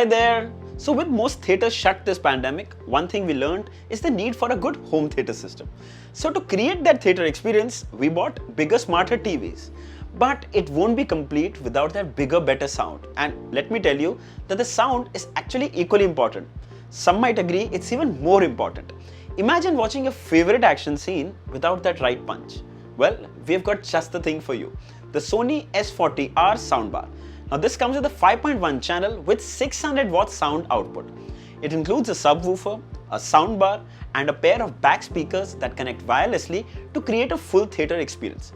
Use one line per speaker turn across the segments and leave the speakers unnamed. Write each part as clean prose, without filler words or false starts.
Hi there! So with most theatres shut this pandemic, one thing we learned is the need for a good home theatre system. So to create that theatre experience, we bought bigger, smarter TVs. But it won't be complete without that bigger, better sound. And let me tell you that the sound is actually equally important. Some might agree it's even more important. Imagine watching your favorite action scene without that right punch. Well, we've got just the thing for you. The Sony S40R soundbar. Now this comes with a 5.1 channel with 600 watt sound output. It includes a subwoofer, a soundbar and a pair of back speakers that connect wirelessly to create a full theatre experience.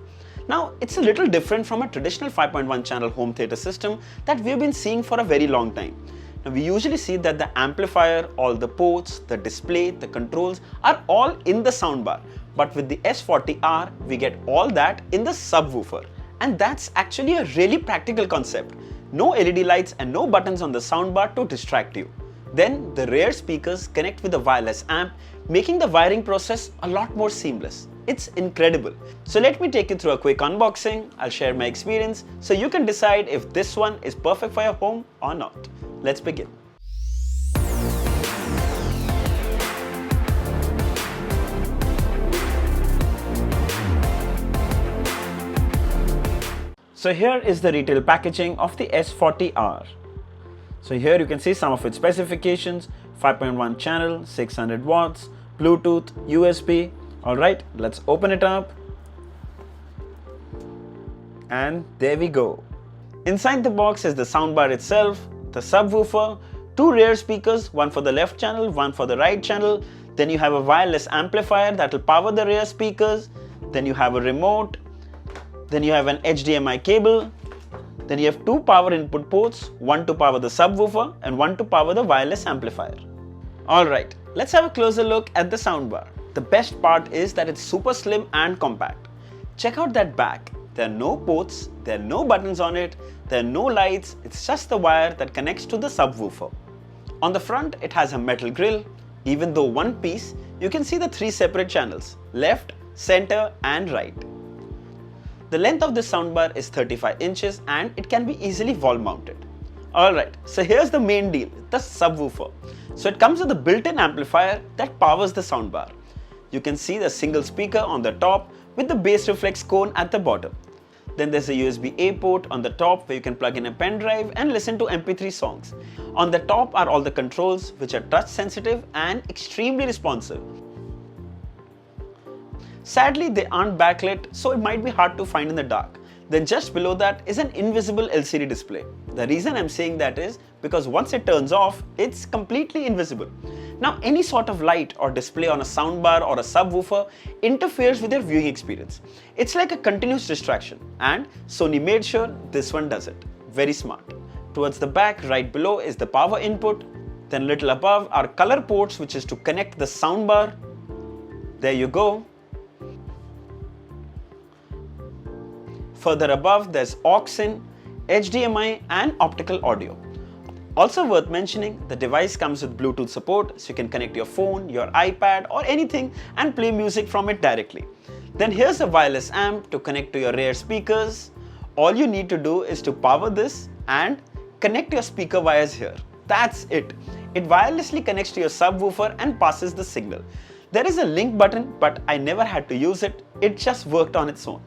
Now it's a little different from a traditional 5.1 channel home theatre system that we've been seeing for a very long time. Now we usually see that the amplifier, all the ports, the display, the controls are all in the soundbar. But with the S40R, we get all that in the subwoofer. And that's actually a really practical concept. No LED lights and no buttons on the soundbar to distract you. Then the rear speakers connect with a wireless amp, making the wiring process a lot more seamless. It's incredible. So let me take you through a quick unboxing. I'll share my experience so you can decide if this one is perfect for your home or not. Let's begin. So here is the retail packaging of the S40R. So here you can see some of its specifications: 5.1 channel, 600 watts, Bluetooth, USB. Alright, let's open it up. And there we go. Inside the box is the soundbar itself, the subwoofer, two rear speakers, one for the left channel, one for the right channel. Then you have a wireless amplifier that will power the rear speakers. Then you have a remote. Then you have an HDMI cable. Then you have two power input ports, one to power the subwoofer and one to power the wireless amplifier. Alright, let's have a closer look at the soundbar. The best part is that it's super slim and compact. Check out that back. There are no ports, there are no buttons on it, there are no lights, it's just the wire that connects to the subwoofer. On the front, it has a metal grille. Even though one piece, you can see the three separate channels, left, center and right. The length of this soundbar is 35 inches and it can be easily wall mounted. Alright, so here's the main deal, the subwoofer. So it comes with a built-in amplifier that powers the soundbar. You can see the single speaker on the top with the bass reflex cone at the bottom. Then there's a USB-A port on the top where you can plug in a pen drive and listen to MP3 songs. On the top are all the controls which are touch sensitive and extremely responsive. Sadly, they aren't backlit, so it might be hard to find in the dark. Then just below that is an invisible LCD display. The reason I'm saying that is because once it turns off, it's completely invisible. Now, any sort of light or display on a soundbar or a subwoofer interferes with your viewing experience. It's like a continuous distraction, and Sony made sure this one does it. Very smart. Towards the back, right below is the power input. Then a little above are color ports, which is to connect the soundbar. There you go. Further above, there's aux-in, HDMI and optical audio. Also worth mentioning, the device comes with Bluetooth support, so you can connect your phone, your iPad or anything and play music from it directly. Then here's a wireless amp to connect to your rear speakers. All you need to do is to power this and connect your speaker wires here. That's it. It wirelessly connects to your subwoofer and passes the signal. There is a link button, but I never had to use it. It just worked on its own.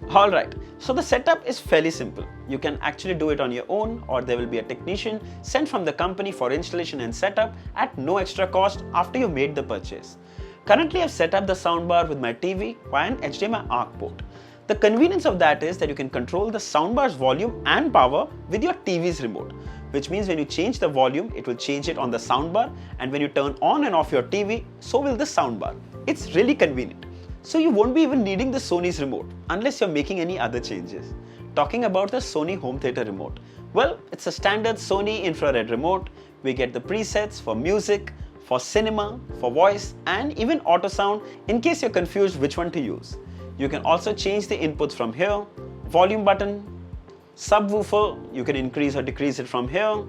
Alright, so the setup is fairly simple. You can actually do it on your own, or there will be a technician sent from the company for installation and setup at no extra cost after you made the purchase. Currently, I've set up the soundbar with my TV via an HDMI ARC port. The convenience of that is that you can control the soundbar's volume and power with your TV's remote, which means when you change the volume, it will change it on the soundbar, and when you turn on and off your TV, so will the soundbar. It's really convenient. So you won't be even needing the Sony's remote unless you're making any other changes. Talking about the Sony home theater remote. Well, it's a standard Sony infrared remote. We get the presets for music, for cinema, for voice and even auto sound in case you're confused which one to use. You can also change the inputs from here. Volume button, subwoofer, you can increase or decrease it from here.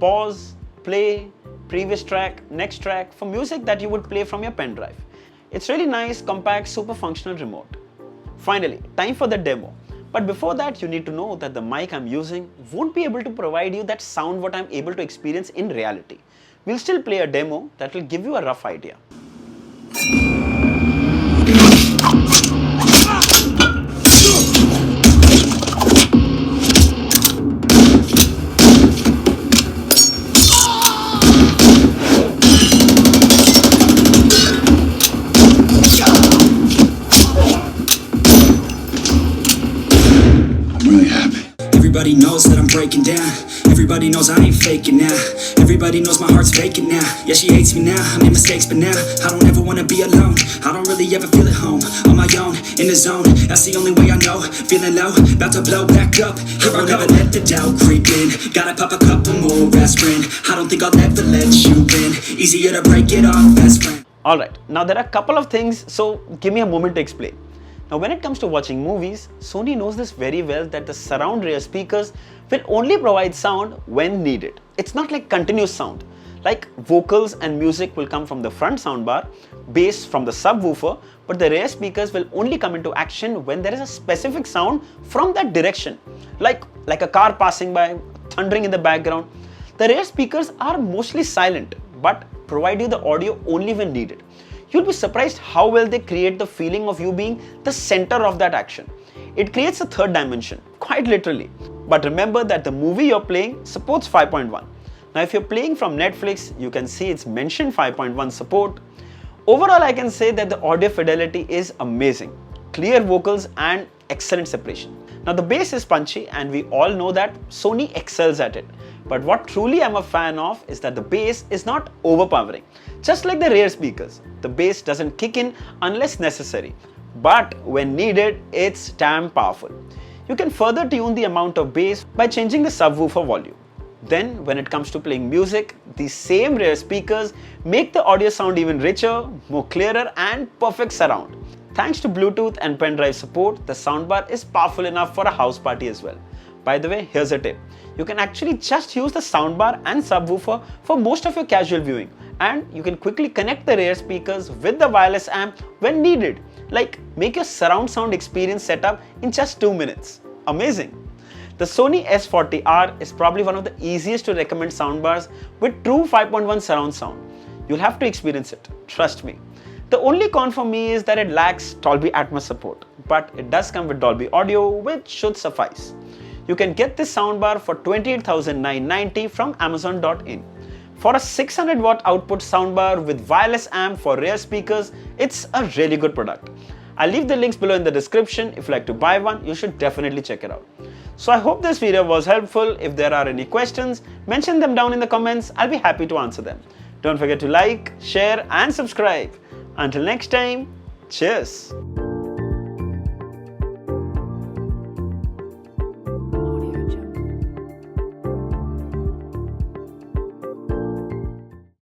Pause, play, previous track, next track for music that you would play from your pen drive. It's really nice, compact, super functional remote. Finally, time for the demo. But before that, you need to know that the mic I'm using won't be able to provide you that sound what I'm able to experience in reality. We'll still play a demo that will give you a rough idea.
Everybody knows that I'm breaking down. Everybody knows I ain't faking now. Everybody knows my heart's vacant now. Yeah, she hates me now, I made mistakes but now I don't ever wanna be alone. I don't really ever feel at home. On my own, in the zone, that's the only way I know. Feeling low, about to blow back up. Here I never let the doubt creep in. Gotta pop a couple more aspirin. I don't think I'll ever let you in. Easier to break it off best friend.
Alright, now there are a couple of things, so give me a moment to explain. Now when it comes to watching movies, Sony knows this very well that the surround rear speakers will only provide sound when needed. It's not like continuous sound. Like vocals and music will come from the front soundbar, bass from the subwoofer, but the rear speakers will only come into action when there is a specific sound from that direction. Like a car passing by, thundering in the background. The rear speakers are mostly silent, but provide you the audio only when needed. You'll be surprised how well they create the feeling of you being the center of that action. It creates a third dimension, quite literally. But remember that the movie you're playing supports 5.1. Now if you're playing from Netflix, you can see it's mentioned 5.1 support. Overall, I can say that the audio fidelity is amazing. Clear vocals and excellent separation. Now the bass is punchy and we all know that Sony excels at it. But what truly I'm a fan of is that the bass is not overpowering. Just like the rear speakers, the bass doesn't kick in unless necessary. But when needed, it's damn powerful. You can further tune the amount of bass by changing the subwoofer volume. Then when it comes to playing music, these same rear speakers make the audio sound even richer, more clearer and perfect surround. Thanks to Bluetooth and pen drive support, the soundbar is powerful enough for a house party as well. By the way, here's a tip. You can actually just use the soundbar and subwoofer for most of your casual viewing, and you can quickly connect the rear speakers with the wireless amp when needed. Like make your surround sound experience setup in just 2 minutes. Amazing! The Sony S40R is probably one of the easiest to recommend soundbars with true 5.1 surround sound. You'll have to experience it, trust me. The only con for me is that it lacks Dolby Atmos support, but it does come with Dolby Audio, which should suffice. You can get this soundbar for $28,990 from Amazon.in. For a 600 watt output soundbar with wireless amp for rear speakers, it's a really good product. I'll leave the links below in the description. If you'd like to buy one, you should definitely check it out. So I hope this video was helpful. If there are any questions, mention them down in the comments. I'll be happy to answer them. Don't forget to like, share and subscribe. Until next time, cheers!